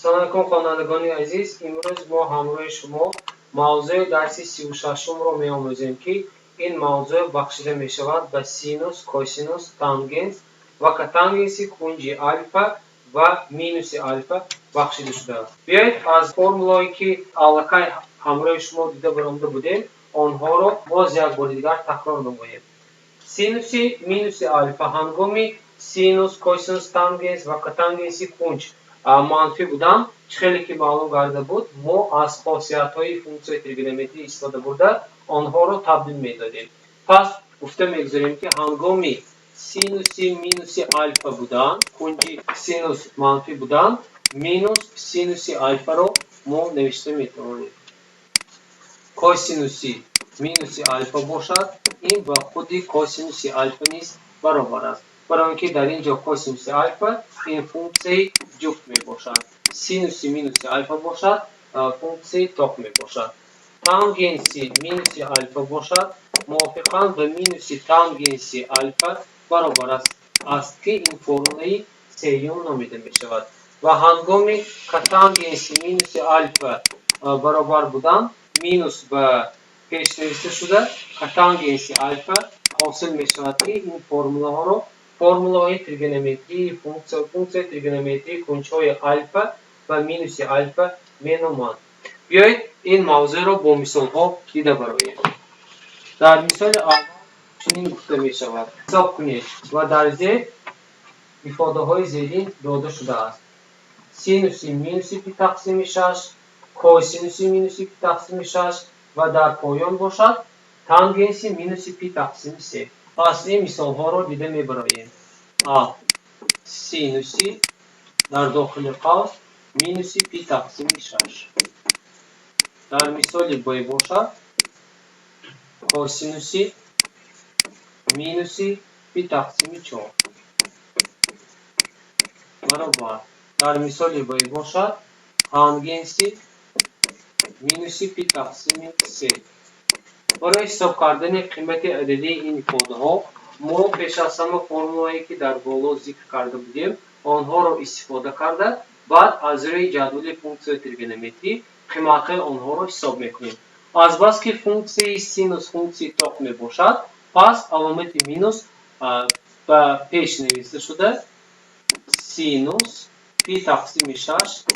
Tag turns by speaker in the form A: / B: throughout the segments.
A: سلام علیکم خوانندگان عزیز. امروز ما همراه شما موضوع درس 36 رو می‌آموزیم که این موضوع بخشیده می‌شود به سینوس، کوسینوس، تانگنس و کاتانگنس کنج الفا و مینوس الفا بخشیده شده است. بیایید از فرمولایی که allakay همراه شما دیده برآمده بودیم آنها رو باز یک بار دیگر تکرار نماییم. سینوس مینوس الفا هنگامی سینوس، کوسینوس، تانگنس و کاتانگنس کنج منفی بودن خیلی که معلوم کرده بود ما از خاصیت های فونکسیون تریگونومتری استفاده برده آنها رو تبدیل میدادیم. پس گفته میگذاریم که هنگامی سینوس مینوس الفا بودن کنج سینوس منفی بودن مینوس سینوس الفا رو ما نوشته میتونیم. کوسینوس مینوس الفا باشد این با خودی کوسینوس الفا نیست برابر است. برای اینکه در اینجا کوسینوس الفا این فونکسی جفت می باشد. سینوس مینوس الفا باشد فونکسی تاق می باشد. تانگنس مینوس الفا باشد موافقاً به مینوس تانگنس الفا برابر است که این فرموله سیوم نامیده می شود. و هنگامی کاتانگنس مینوس الفا برابر بودن مینوس به پیش نوشته شده کاتانگنس الفا حاصل می شود که این فرموله ها رو فرموله های تریگونومتری فونکسیون تریگونومتری کنج های الفا و مینوس الفا می نامند. بیایید این موضوع رو با مثال ها دیده برآوریم. در مثال اول چنین گفته می شود حساب کنید و در زیر ifade های زیرین داده شده است. سینوس مینوس پی تقسیم 6 کوسینوس مینوس پی تقسیم 6 و در پایان باشد تانگنس مینوس پی تقسیم 3. پس این مثال ها رو دیده می براییم. ا سینوسی در داخل قوس مینوس پی تقسیم 6. در مثال بی باشد کوسینوسی مینوس پی تقسیم 4 برابر در مثال بی باشد تانگنس مینوس پی تقسیم 3. برای حساب کردن قیمت عددی این ifade ها ما پیش از همه فرمولایی که در بالا ذکر کرده بودیم آنها را استفاده کرده بعد از روی جدول فونکسیون تریگونومتری قیمت آنها را حساب میکنیم. از بس که فونکسی سینوس فونکسی تاق می باشد پس علامت مینوس به پیش نوشته شده سینوس پی تقسیم 6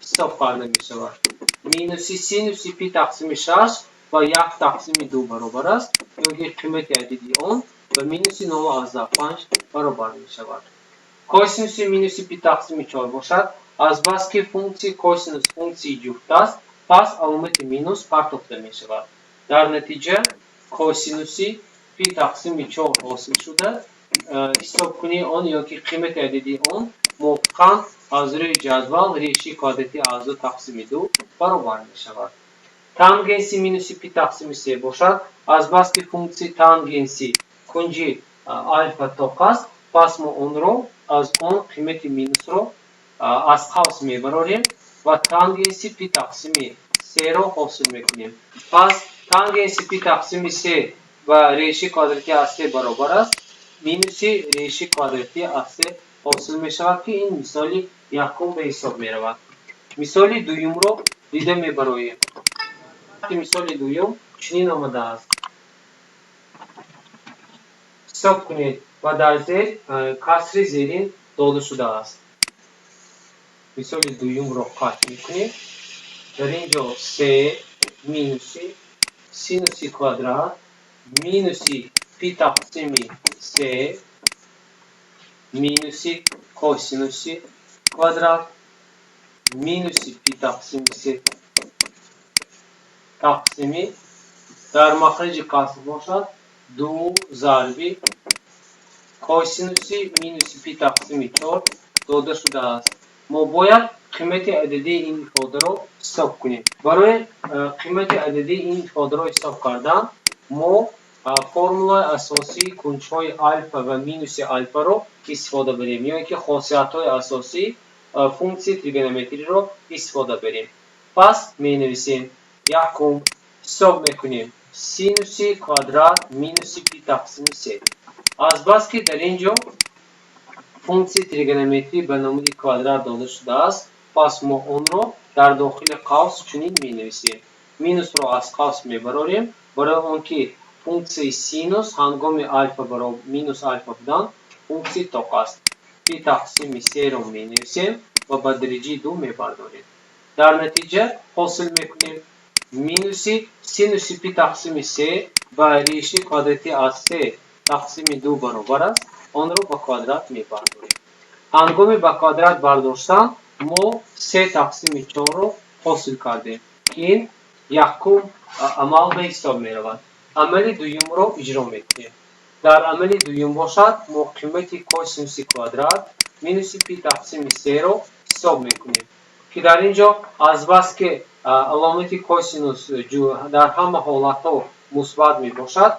A: حساب کرده می شود. مینوس سینوس پی تقسیم 6 با 1 تقسیم 2 برابر است یا که قیمت عددی آن به مینوس 9.5 برابر می شود. کوسینوس مینوس پی تقسیم 4 باشد از بس که فونکسی کوسینوس فونکسی جفت است پس علامت مینوس پرداخته می شود. در نتیجه کوسینوس پی تقسیم 4 حاصل شده حساب کنی آن یا که قیمت عددی آن موافقاً از روی جدول ریشی کادتی از 2 تقسیم 2 برابر می شود. تانگنس مینوس پی تقسیم 3 باشد از بس که فونکسی تانگنس کنج الفا تاق است پس ما اون رو از اون قیمت مینوس رو از قوس میبراریم و تانگنس پی تقسیم 3 رو حاصل میکنیم. پس تانگنس پی تقسیم 3 و ریشی کادرتی از 3 برابر است مینوس ریشی کادرتی از 3 حاصل می شود که این مثالی یکم به حساب می رود. مثال دویم رو دیده می براییم. مثال دویم چنین آمده است. حساب کنید و در زیر کسر زیرین داده شده است. مثال دویم رو قطع میکنید. در اینجا 3 مینوس سینوس کوادرات مینوس پی تقسیم 3 مینوس کوسینوس کوادرات مینوس پی تقسیم 3 تقسیمی در مخرج کسر باشد 2 ضربی کوسینوس مینوس پی تقسیم 4 داده شده است. ما باید قیمت عددی این ifade رو حساب کنیم. برای قیمت عددی این ifade رو حساب کردن ما فرمولای اساسی کنج های الفا و مینوس الفا رو استفاده بریم یا اینکه خاصیت های اساسی فونکسی تریگونومتری رو استفاده بریم. پس می نویسیم یکم حساب میکنیم سینوس کوادرات مینوس پی تقسیم 3 از بس که در اینجا فونکسی تریگونومتری به نام کوادرات داده شده است پس ما اون رو در داخل قوس چنین می نویسیم. مینوس رو از قوس می براریم برای اون که فونکسی سینوس هنگام الفا برای مینوس الفا بودن فونکسی تاق است. پی تقسیم 3 رو می نویسیم و به درجه 2 می برداریم. در نتیجه حاصل میکنیم مینوسی سینوسی پی تقسیم 3 به ریشه کوادراتی از 3 تقسیم 2 برابر است. آن رو به کوادرات می برداریم. هنگام به کوادرات برداشتن ما 3 تقسیم 4 رو حاصل کردیم. این یکم عمل به حساب می رود. عمل دوم رو اجرا میکنیم. در عمل دوم باشد ما قیمت کوسینوس کوادرات مینوس پی تقسیم 3 رو حساب میکنیم که در اینجا از بس که علامت کوسینوس در همه حالت ها مثبت می باشد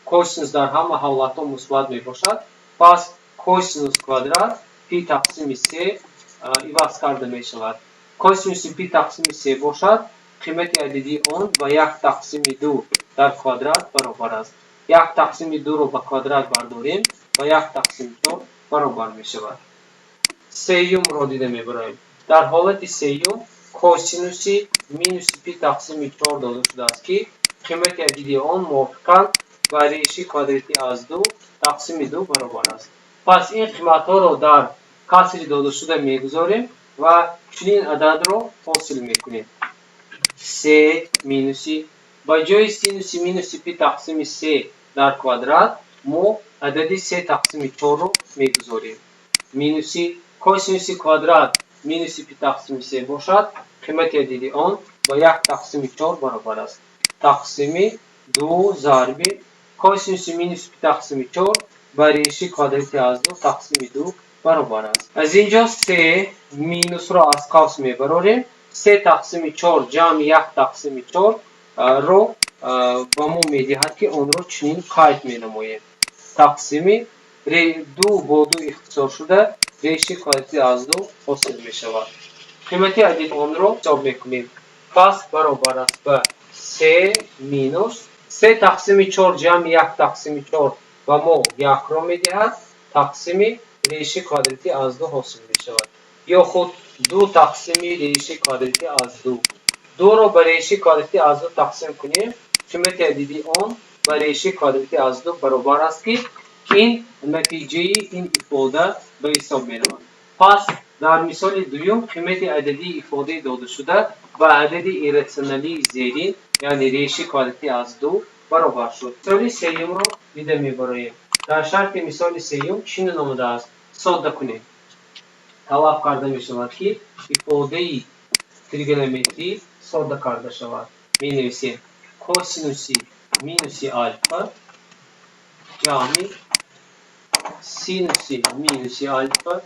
A: کوسینوس در همه حالت ها مثبت می باشد پس کوسینوس کوادرات پی تقسیم 3 عوض کرده می شود. کوسینوس پی تقسیم 3 باشد قیمت عددی آن با 1 تقسیم 2 در کوادرات برابر است. 1 تقسیم 2 رو به کوادرات برداریم و 1 تقسیم 4 برابر می شود. سیوم رو دیده می براییم. در حالت سیوم کوسینوس مینوس پی تقسیم 4 داده شده است که قیمت عددی آن موافقاً با ریشه کوادراتی از 2 تقسیم 2 برابر است. پس این قیمت ها رو در کسر داده شده می گذاریم و چنین عدد رو حاصل می کنیم. 3 مینوسی با جای سینوس مینوس پی تقسیم 3 در کوادرات ما عدد 3 تقسیم 4 رو می گذاریم. مینوسی کوسینوس کوادرات مینوس پی تقسیم 3 باشد قیمت عددی آن با 1 تقسیم 4 برابر است. تقسیم 2 ضرب کوسینوس مینوس پی تقسیم 4 بر ریشه کوادراتی از 2 تقسیم 2 برابر است. از اینجا 3 مینوس را از قوس میبریم. 3 تقسیم 4 جمع 1 تقسیم 4 رو با ما میدهد که اون رو چنین قید مینماییم. تقسیم 2 با 2 اختصار شده ریشه کوادراتی از 2 حاصل می شود. قیمت عدد آن رو حساب میکنیم. پس برابر است به 3 مینوس 3 تقسیم 4 جمع 1 تقسیم 4 و ما 1 رو میدهد تقسیم ریشه کوادراتی از 2 حاصل می شود. یا خود 2 تقسیم ریشه کوادراتی از 2 2 رو به ریشه کوادراتی از 2 تقسیم کنیم قیمت عددی آن به ریشه کوادراتی از 2 برابر است که این نتیجه این ifade به حساب می رود. پس در مثال دوم قیمت عددی ifade داده شده و عدد ایراسیونالی زیرین یعنی ریشه کوادراتی از 2 برابر شد. مثال سوم رو دیده می براییم. در شرط مثال سوم چنین آمده است. ساده کنیم. طلب کرده می شود که ifade تریگونومتری ساده کرده شود. می نویسیم کوسینوس مینوس آلفا جمع سینوس مینوس آلفا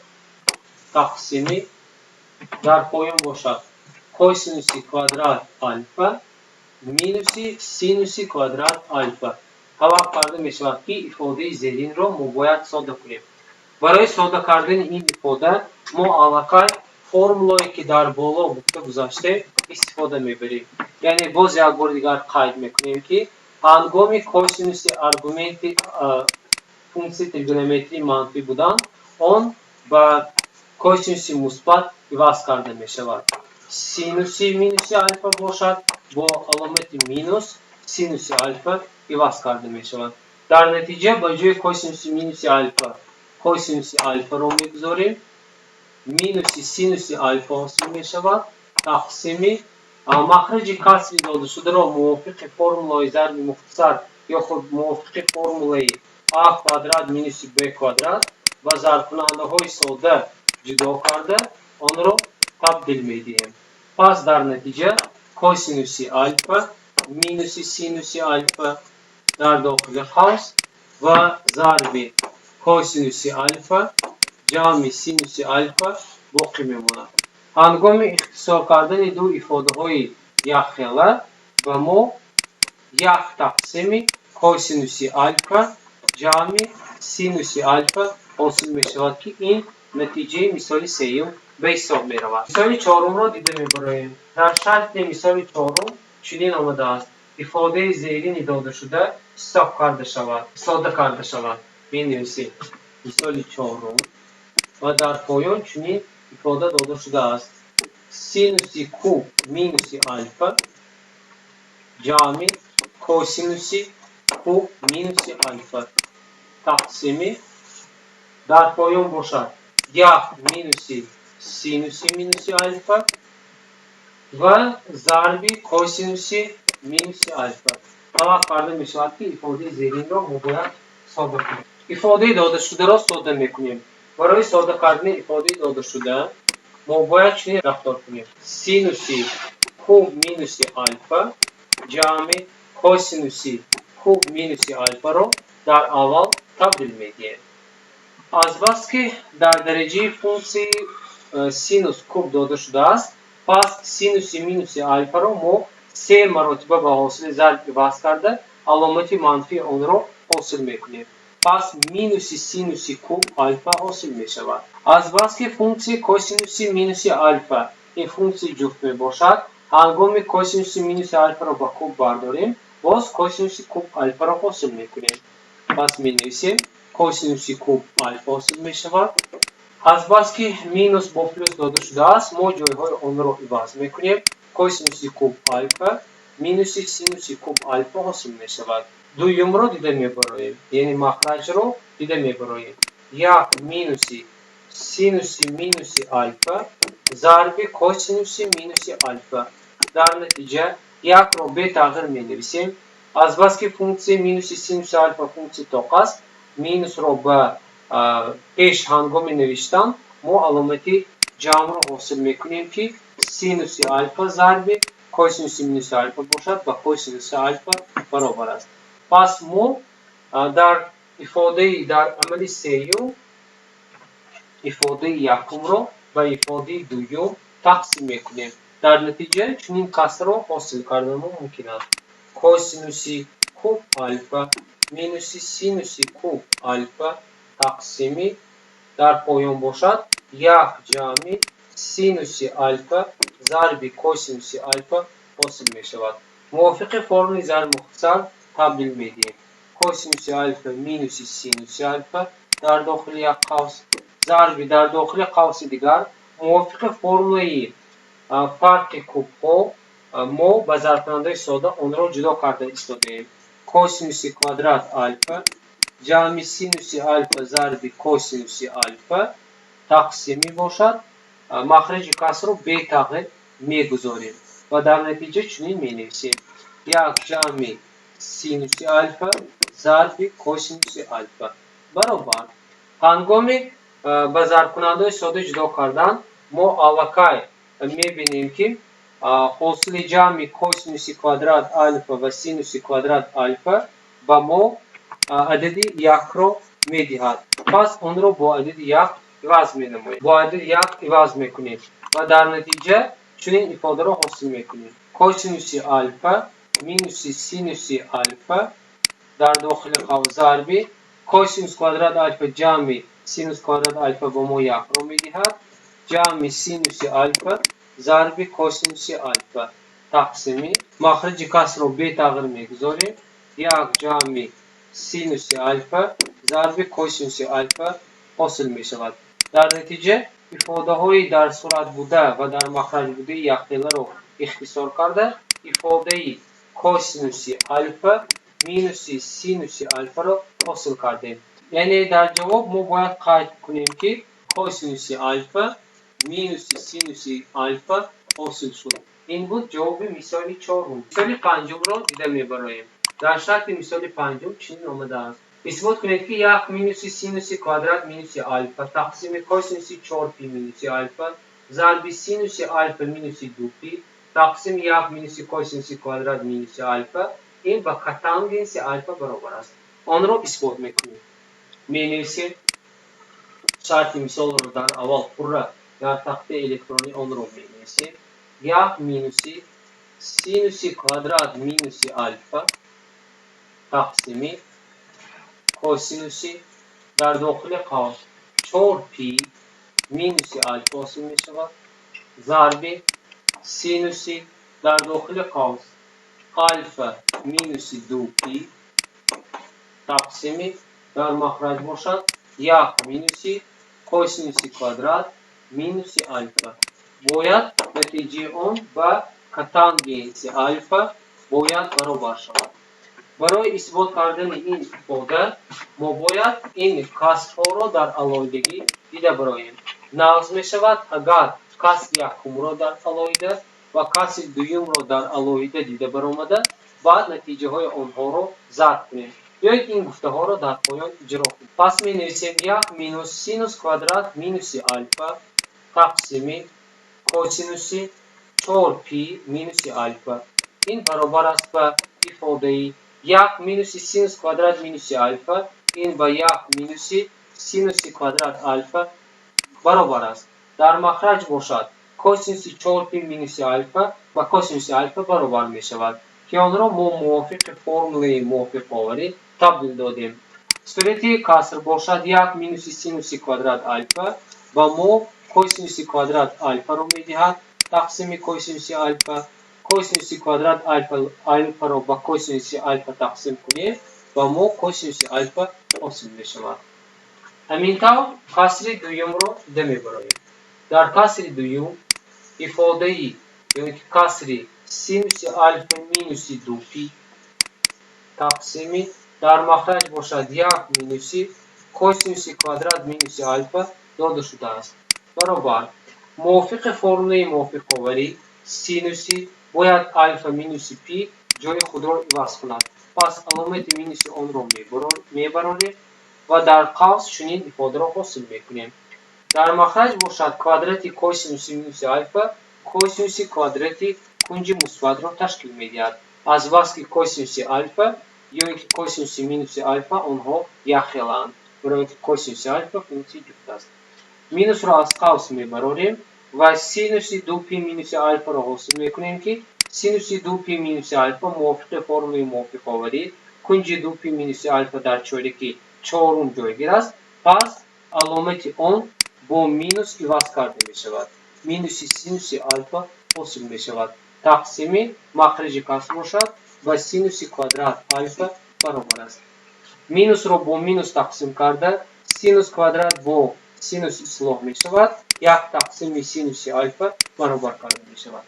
A: تقسیم در پایان باشد کوسینوس کوادرات آلفا مینوس سینوس کوادرات آلفا. طلب کرده می شود که ifade زیرین را ما باید ساده کنیم. برای ساده کردن این ifade ما علاقه فرمولایی که در بالا گفته گذاشته استفاده میبریم. یعنی باز یک بار دیگر قید میکنیم که هنگام کوسینوس آرگومنت فونکسی تریگونومتری منفی بودن آن با کوسینوس مثبت عوض کرده می شود. سینوس مینوس آلفا باشد با علامت مینوس سینوس آلفا عوض کرده می شود. در نتیجه با جای کوسینوس مینوس آلفا کوسینوس آلفا رو میگذاریم مینوس سینوس آلفا حاصل می شود تقسیم مخرج کسری داده شده را موافق فرمولای ضرب مختصر یا خود موافق فرمولای a کوادرات مینوس b کوادرات و ضرب کننده های ساده جدا کرده آن را تبدیل می دهیم. پس در نتیجه کوسینوس آلفا مینوس سینوس آلفا در داخل قوس و ضرب کوسینوس آلفا جمع سینوس آلفا باقی میماند. هنگام اختصار کردن دو ifade های یکخیله به ما 1 تقسیم کوسینوس آلفا جمع سینوس آلفا حاصل می شود که این نتیجه مثال سوم به حساب می رود. مثال چهارم را دیده می براییم. در شرط مثال چهارم چنین آمده است ifade زیرین داده شده ساده کرده شود. می نویسیم مثال چهارم و در پایان چنین ifoda dada şude ast. Sinusi kub minusi alfa cami kosinusi kub minusi alfa taksimi dar poyon boşalt. Ya minusi alfa ve zarbi kosinusi minusi alfa. Hava karda meşaati ifade zerin ro muboya soda kunیم. ifade dada şude ro soda mekunیم. برای ساده کردن ifade داده شده ما باید چنین رفتار کنیم. سینوسی کوب مینوسی آلفا جمع کوسینوسی کوب مینوسی آلفا رو در اول تبدیل میدیم. از بس که در درجه فونکسی سینوس کوب داده شده است پس سینوسی مینوسی آلفا رو ما 3 مرتبه به حاصل ضرب عوض کرده علامت منفی آن رو حاصل میکنیم. پس مینوسی سینوسی کوب آلفا حاصل می شود. از بس که فونکسی کوسینوسی مینوسی آلفا این فونکسی جفت می باشد هنگام کوسینوسی مینوسی آلفا را با کوب برداریم باز کوسینوسی کوب آلفا را حاصل می کنیم. پس می نویسیم کوسینوسی کوب آلفا حاصل می شود. از بس که مینوس با پلوس داده شده است ما جایهای آن را عوض می کنیم. کوسینوسی کوب آلفا مینوسی سینوسی کوب آلفا حاصل می شود. دویم رو دیده میبراییم یعنی مخرج رو دیده میبراییم. یک مینوسی سینوسی مینوسی آلفا ضرب کوسینوسی مینوسی آلفا در نتیجه یک رو به تغییر می نویسیم. از بس که فونکسی مینوسی سینوسی آلفا فونکسی توق است مینوس رو به پیش هنگام نوشتن ما علامتی جمع رو حاصل میکنیم که سینوسی آلفا ضرب کوسینوسی مینوسی آلفا باشد و کوسینوسی آلفا برابر است. پس ما در ifade در عمل سیوم ifade یکم رو و ifade دوم تقسیم میکنیم. در نتیجه چنین کسر رو حاصل کردن ممکن است. کوسینوسی کوب آلفا مینوسی سینوسی کوب آلفا تقسیمی در پایان باشد یک جمع سینوسی آلفا ضرب کوسینوسی آلفا حاصل می شود. موافق فرم ضرب مختصر تبدیل می دهیم. کوسینوسی آلفا مینوسی سینوسی آلفا در داخل یک قوس ضرب در داخل قوس دیگر موافق فرمول فرق کوب ها ما به ضرب کننده ساده آن را جدا کرده ایستاده ایم. کوسینوسی کوادرات آلفا جمع سینوسی آلفا ضرب کوسینوسی آلفا تقسیمی باشد. مخرج کسر رو به تغییر میگذاریم و در نتیجه چنین می نویسیم یک جمع سینوسی آلفا ضرب کوسینوسی آلفا برابر هنگام به ضرب کننده ساده جدا کردن ما الکای می بینیم که حاصل جمع کوسینوسی کوادرات آلفا و سینوسی کوادرات آلفا با ما عدد یک رو می دهد. پس اون رو با عدد یک عوض می نماییم. با عدد یک عوض می کنیم و در نتیجه چنین ifade رو حاصل می کنیم. کوسینوسی آلفا مینوسی سینوسی آلفا در داخل قوس ضرب کوسینوس کوادرات آلفا جمع سینوس کوادرات آلفا با ما یک رو می دهد. جمع سینوسی آلفا ضرب کوسینوسی آلفا تقسیمی مخرج کسر رو به تغییر می گذاریم. یک جمع سینوسی آلفا ضرب کوسینوسی آلفا حاصل می شود. در نتیجه ifade های در صورت بوده و در مخرج بوده یکدیگر رو اختصار کرده ifade کوسینوسی آلفا مینوسی سینوسی آلفا رو حاصل کردیم. یعنی در جواب ما باید قید کنیم که کوسینوسی آلفا مینوسی سینوسی آلفا حاصل شد. این بود جواب مثال 4. مثال 5 رو دیده میبریم. در شرط مثال 5 چنین آمده است. اثبات کنید که یک مینوسی سینوسی کوادرات مینوسی آلفا تقسیم کوسینوسی 4 پی مینوسی آلفا ضرب سینوسی آلفا مینوسی 2 پی تقسیم یک مینوسی کوسینوسی کوادرات مینوسی آلفا این با کتانگنس آلفا برابر است. آن را اثبات میکنیم. مینویسیم شرط مثال رو در اول پره در تخته الکترونی آن را مینویسیم. یک مینوسی سینوسی کوادرات مینوسی آلفا تقسیمی کوسینوسی در داخل قوس 4 پی مینوسی آلفا حاصل می شود ضرب سینوسی در داخل قوس آلفا مینوسی 2 پی تقسیمی در مخرج باشد یک مینوسی کوسینوسی کوادرات минуси альфа. Бояд натиҷаи он ба катангенси альфа бояд баробар шавад. Барои исбот кардани ин ifода мо бояд ин касрҳоро дар алоҳидагӣ дида бароем. Нағз мешавад агар касри якумро дар алоҳида ва касри дуюмро дар алоҳида дида баромада баъд натиҷаҳои онҳоро зарб кунем. Биёед ин гуфтаҳоро дар поён иҷро кунем. Пас менависем 1 минус синус квадрат минуси альфа тақсими косинуси 4π минуси альфа. Ин баробар аст ба ифодаи 1 минуси синус квадрат минуси альфа. Ин ба 1 минуси синуси квадрат альфа баробар аст. Дар махраҷ бошад косинуси 4π минуси альфа ба косинуси альфа баробар мешавад ки онро мо мувофиқи формулаи мувофиқоварӣ табдил додем. Сурати каср бошад 1 минуси синуси квадрат альфа ба мо косинуси квадрат альфаро медиҳад тақсими косинуси альфа. Косинуси квадрат альфаро ба косинуси альфа тақсим кунем ба мо косинуси альфа ҳосил мешавад. Ҳамин тавр касри дуюмро дида мебароем. Дар касри дуюм ифодаи касри синуси альфа минуси 2π тақсими дар махраҷ бошад 1 минуси косинуси квадрат минуси альфа дода шудааст баробар мувофиқи формулаи мувофиқоварӣ синуси бояд альфа минуси π ҷои худро иваз кунад. Пас аломати минуси онро мебарорем ва дар қавс чунин ифодаро ҳосил мекунем. Дар махраҷ бошад квадрати косинуси минуси альфа косинуси квадрати кунҷи мусбатро ташкил медиҳад. Аз бас ки косинуси альфа ё ин ки косинуси минуси альфа онҳо якхелаанд. Барои ки косинуси альфа функсияи ҷуфт аст. Минусро аз қавс мебарорем ва синуси 2π минуси альфаро ҳосил мекунем ки синуси 2π минуси альфа мувофиқи формулаи мувофиқоварӣ кунҷи 2π минуси альфа дар чораки чорум ҷойгир аст. Пас аломати он бо минус иваз карда мешавад. Минуси синуси альфа ҳосил мешавад. Тақсими махраҷи каср бошад ба синуси квадрат альфа баробар аст. Минусро бо минус тақсим карда синус квадрат бо синус ислоҳ мешавад. 1 тақсими синуси альфа баробар карда мешавад.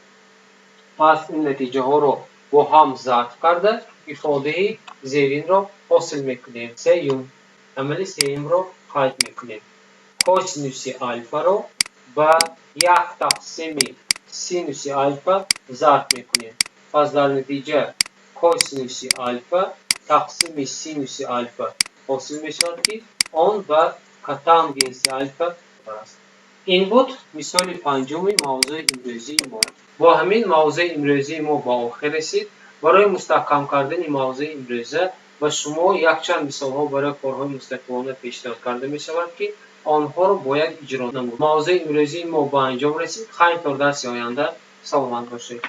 A: Пас ин натиҷаҳоро бо ҳам зарб карда ифодаи зеринро ҳосил мекунем. Сеюм амали сеюмро қайд мекунем. Косинуси альфаро ба 1 тақсими синуси альфа зарб мекунем. Пас дар натиҷа косинуси альфа тақсими синуси альфа ҳосил мешавад ки он ба катангенси альфа баробар аст. Ин буд мисоли панҷуми мавзӯи имрӯзии мо. Бо ҳамин мавзӯи имрӯзии мо ба охир расид. Барои мустаҳкам кардани мавзӯи имрӯза ба шумо якчанд мисолҳо барои корҳои мустақилона пешниҳод карда мешавад ки онҳоро бояд иҷро намуд. Мавзӯи имрӯзии мо ба анҷом расид. Хайр то дарси оянда саломат бошед.